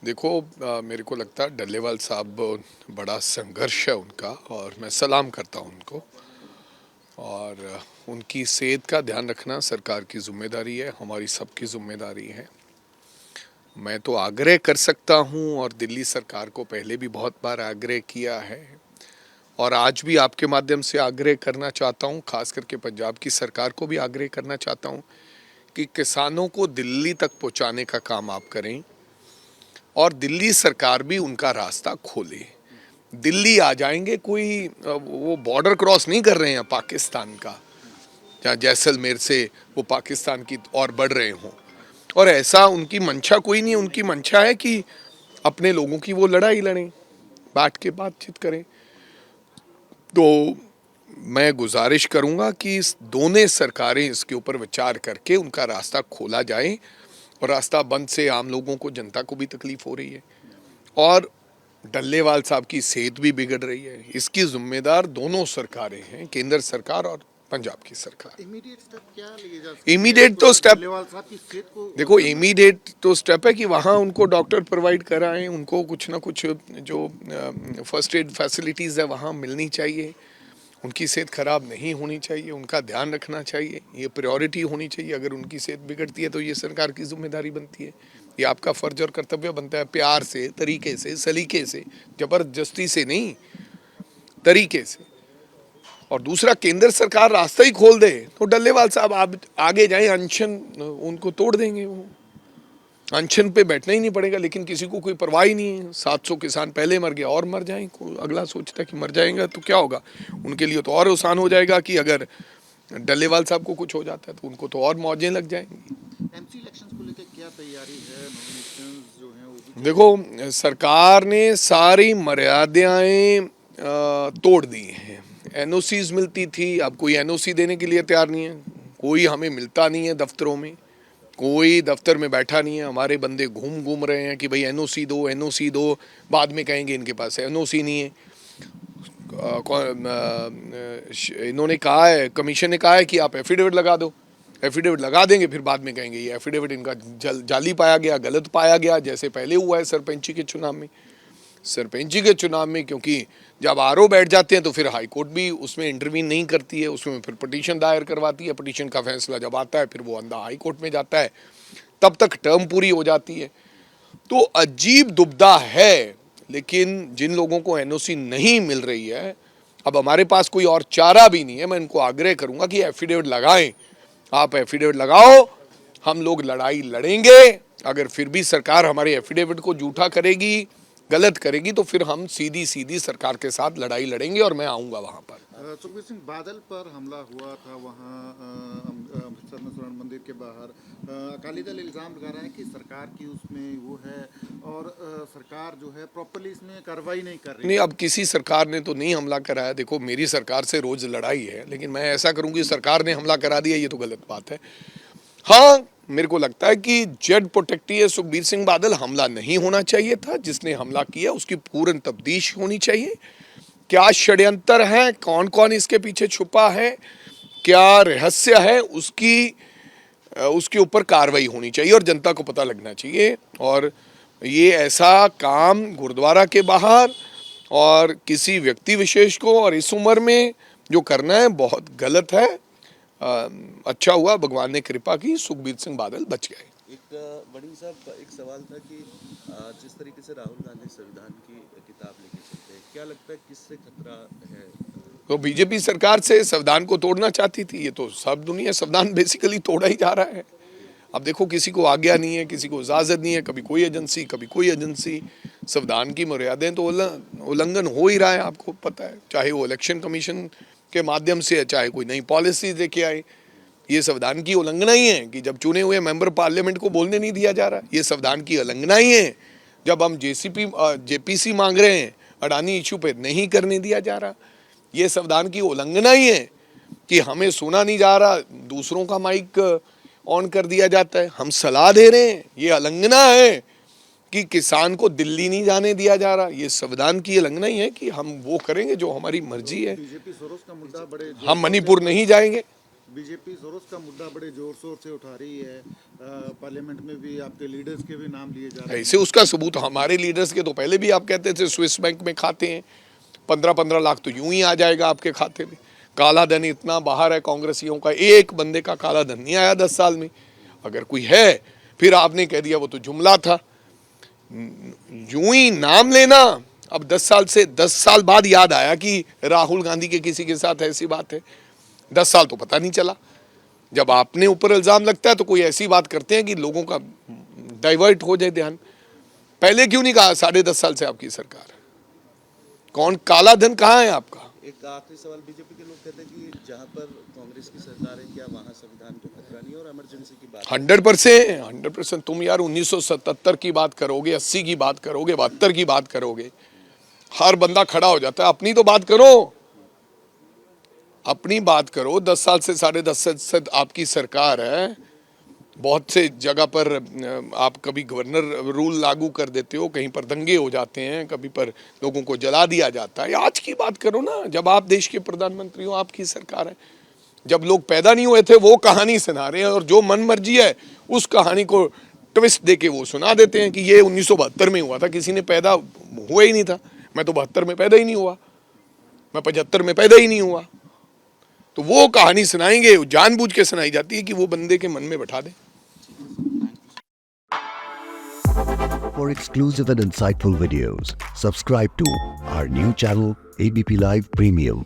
देखो मेरे को लगता है डल्लेवाल साहब बड़ा संघर्ष है उनका और मैं सलाम करता हूं उनको। और उनकी सेहत का ध्यान रखना सरकार की जिम्मेदारी है, हमारी सबकी जिम्मेदारी है। मैं तो आग्रह कर सकता हूं और दिल्ली सरकार को पहले भी बहुत बार आग्रह किया है और आज भी आपके माध्यम से आग्रह करना चाहता हूं, खास करके पंजाब की सरकार को भी आग्रह करना चाहता हूं कि किसानों को दिल्ली तक पहुंचाने का काम आप करें और दिल्ली सरकार भी उनका रास्ता खोले। दिल्ली आ जाएंगे, कोई वो बॉर्डर क्रॉस नहीं कर रहे हैं पाकिस्तान का, जहाँ जैसलमेर से वो पाकिस्तान की और बढ़ रहे हों। और ऐसा उनकी मंशा कोई नहीं है, उनकी मंशा है कि अपने लोगों की वो लड़ाई लड़ें, बैठ के बातचीत करें। तो मैं गुजारिश करूंगा कि इस दोनों सरकारें इसके ऊपर विचार करके उनका रास्ता खोला जाए। और रास्ता बंद से आम लोगों को, जनता को भी तकलीफ हो रही है और डल्लेवाल साहब की सेहत भी बिगड़ रही है। इसकी जिम्मेदार दोनों सरकारें हैं, केंद्र सरकार और पंजाब की सरकार। इमीडिएट स्टेप क्या लिए जा सकते हैं? इमीडिएट तो स्टेप डल्लेवाल साहब की सेहत को देखो, इमीडिएट तो स्टेप है कि वहाँ उनको डॉक्टर प्रोवाइड कराएं, उनको कुछ ना कुछ जो फर्स्ट एड फैसिलिटीज़ है वहाँ मिलनी चाहिए। उनकी सेहत ख़राब नहीं होनी चाहिए, उनका ध्यान रखना चाहिए, ये प्रायोरिटी होनी चाहिए। अगर उनकी सेहत बिगड़ती है तो ये सरकार की जिम्मेदारी बनती है, ये आपका फ़र्ज और कर्तव्य बनता है। प्यार से, तरीके से, सलीके से, ज़बरदस्ती से नहीं, तरीके से। और दूसरा, केंद्र सरकार रास्ता ही खोल दे तो डल्लेवाल साहब आप आगे जाएं, अनशन उनको तोड़ देंगे। वो अनशन पे बैठना ही नहीं पड़ेगा, लेकिन किसी को कोई परवाह ही नहीं है। 700 किसान पहले मर गया और मर जाएं, अगला सोचता है कि मर जाएगा तो क्या होगा। उनके लिए तो और आसान हो जाएगा कि अगर डल्लेवाल साहब को कुछ हो जाता है तो उनको तो और मौजें लग जाएंगी। एमसी इलेक्शंस को लेकर क्या तैयारी है? नॉमिनेशंस जो हैं वो भी देखो, सरकार ने सारी मर्यादाएं तोड़ दी हैं। एनओसीज मिलती थी, अब कोई एनओसी देने के लिए तैयार नहीं है। कोई हमें मिलता नहीं है दफ्तरों में, कोई दफ्तर में बैठा नहीं है। हमारे बंदे घूम रहे हैं कि भाई एनओसी दो, एनओसी दो। बाद में कहेंगे इनके पास एनओसी नहीं है। इन्होंने कहा है, कमीशन ने कहा है कि आप एफिडेविट लगा दो। एफिडेविट लगा देंगे, फिर बाद में कहेंगे ये एफिडेविट इनका जाली पाया गया, गलत पाया गया, जैसे पहले हुआ है सरपंची के चुनाव में। सरपंची के चुनाव में क्योंकि जब आरओ बैठ जाते हैं तो फिर हाई कोर्ट भी उसमें इंटरवीन नहीं करती है, उसमें फिर पिटीशन दायर करवाती है। पिटीशन का फैसला जब आता है फिर वो अंधा हाई कोर्ट में जाता है, तब तक टर्म पूरी हो जाती है। तो अजीब दुबदा है। लेकिन जिन लोगों को एनओसी नहीं मिल रही है, अब हमारे पास कोई और चारा भी नहीं है। मैं इनको आग्रह करूंगा कि एफिडेविट लगाएं, आप एफिडेविट लगाओ, हम लोग लड़ाई लड़ेंगे। अगर फिर भी सरकार हमारे एफिडेविट को झूठा करेगी, गलत करेगी, तो फिर हम सीधी सीधी सरकार के साथ लड़ाई लड़ेंगे और मैं आऊंगा वहां पर। सुखबीर सिंह बादल पर हमला हुआ था वहाँ अमृतसर में स्वर्ण मंदिर के बाहर। अकाली दल इल्ज़ाम लगा रहा है कि सरकार की उसमें वो है और सरकार जो है प्रॉपरली इसमें कार्रवाई नहीं कर रही। नहीं, अब किसी सरकार ने तो नहीं हमला कराया। देखो, मेरी सरकार से रोज लड़ाई है, लेकिन मैं ऐसा करूंगी सरकार ने हमला करा दिया, ये तो गलत बात है। हाँ, मेरे को लगता है कि जेड प्रोटेक्टिव सुखबीर सिंह बादल हमला नहीं होना चाहिए था। जिसने हमला किया उसकी पूर्ण तफ्तीश होनी चाहिए। क्या षड्यंत्र है, कौन कौन इसके पीछे छुपा है, क्या रहस्य है, उसके ऊपर कार्रवाई होनी चाहिए और जनता को पता लगना चाहिए। और ये ऐसा काम गुरुद्वारा के बाहर और किसी व्यक्ति विशेष को और इस उम्र में जो करना है बहुत गलत है। अच्छा हुआ भगवान ने कृपा की, सुखबीर सिंह बादल बच गए। एक बड़ी साहब एक सवाल था कि जिस तरीके से राहुल गांधी संविधान की किताब लेके चलते हैं, क्या लगता है किससे खतरा है? तो बीजेपी सरकार से संविधान को तोड़ना चाहती थी। ये तो सब दुनिया संविधान बेसिकली तोड़ा ही जा रहा है। अब देखो, किसी को आज्ञा नहीं है, किसी को इजाज़त नहीं है, कभी कोई एजेंसी, कभी कोई एजेंसी। संविधान की मर्यादाएं तो उल्लंघन हो ही रहा है, आपको पता है। चाहे वो इलेक्शन कमीशन के माध्यम से है, चाहे कोई नई पॉलिसी लेके आए, ये संविधान की उल्लंघना ही है कि जब चुने हुए मेंबर पार्लियामेंट को बोलने नहीं दिया जा रहा। ये संविधान की उल्लंघना ही है जब हम जेपीसी मांग रहे हैं, अडानी इशू पे नहीं करने दिया जा रहा। ये संविधान की उल्लंघना ही है कि हमें सुना नहीं जा रहा, दूसरों का माइक ऑन कर दिया जाता है, हम सलाह दे रहे हैं। ये उल्लंघना है कि किसान को दिल्ली नहीं जाने दिया जा रहा। ये संविधान की उल्लंघना ही है कि हम वो करेंगे जो हमारी मर्जी है। बीजेपी सरोज का मुद्दा बड़े हम मणिपुर नहीं जाएंगे, बीजेपी सरोज का मुद्दा बड़े जोर शोर से उठा रही है, पार्लियामेंट में भी आपके लीडर्स के भी नाम लिए जा रहे हैं। ऐसे उसका सबूत हमारे लीडर्स के तो पहले भी आप कहते थे स्विस बैंक में खाते हैं, 15-15 लाख तो यूं ही आ जाएगा आपके खाते में। काला धन इतना बाहर है कांग्रेसियों का, एक बंदे का काला धन नहीं आया 10 साल में। अगर कोई है फिर आपने कह दिया वो तो जुमला था। यूं ही नाम लेना, अब 10 साल बाद याद आया कि राहुल गांधी के किसी के साथ ऐसी बात है। 10 साल तो पता नहीं चला। जब आपने ऊपर इल्जाम लगता है तो कोई ऐसी बात करते हैं कि लोगों का डाइवर्ट हो जाए ध्यान। पहले क्यों नहीं कहा? 10.5 साल से आपकी सरकार, कौन काला धन कहाँ है आपका? एक आखिरी सवाल, बीजेपी के लोग कहते हैं कि जहां पर कांग्रेस की सरकार है क्या वहां संविधान को खतरा नहीं है और इमरजेंसी की बात 100%। तुम यार 1977 की बात करोगे, 80 की बात करोगे, 72 की बात करोगे, हर बंदा खड़ा हो जाता है। अपनी तो बात करो, अपनी बात करो। 10 साल से 10.5 से आपकी सरकार है। बहुत से जगह पर आप कभी गवर्नर रूल लागू कर देते हो, कहीं पर दंगे हो जाते हैं, कभी पर लोगों को जला दिया जाता है। आज की बात करो ना, जब आप देश के प्रधानमंत्री हो, आपकी सरकार है। जब लोग पैदा नहीं हुए थे वो कहानी सुना रहे हैं, और जो मन मर्जी है उस कहानी को ट्विस्ट देके वो सुना देते हैं कि ये 1972 में हुआ था। किसी ने पैदा हुआ ही नहीं था। मैं तो 72 में पैदा ही नहीं हुआ, मैं 75 में पैदा ही नहीं हुआ। तो वो कहानी सुनाएंगे, जानबूझ के सुनाई जाती है कि वो बंदे के मन में बैठा दें। For exclusive and insightful videos, subscribe to our new channel ABP Live Premium.